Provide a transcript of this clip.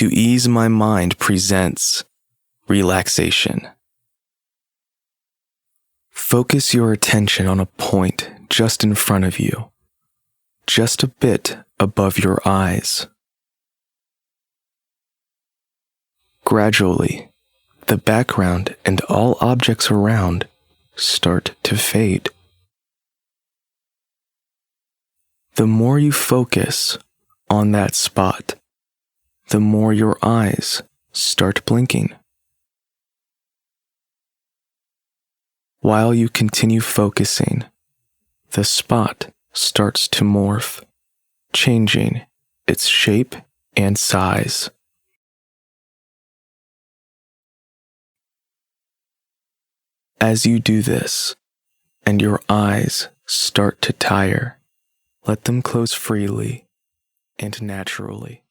To Ease My Mind presents Relaxation. Focus your attention on a point just in front of you, just a bit above your eyes. Gradually, the background and all objects around start to fade. The more you focus on that spot, the more your eyes start blinking. While you continue focusing, the spot starts to morph, changing its shape and size. As you do this, and your eyes start to tire, let them close freely and naturally.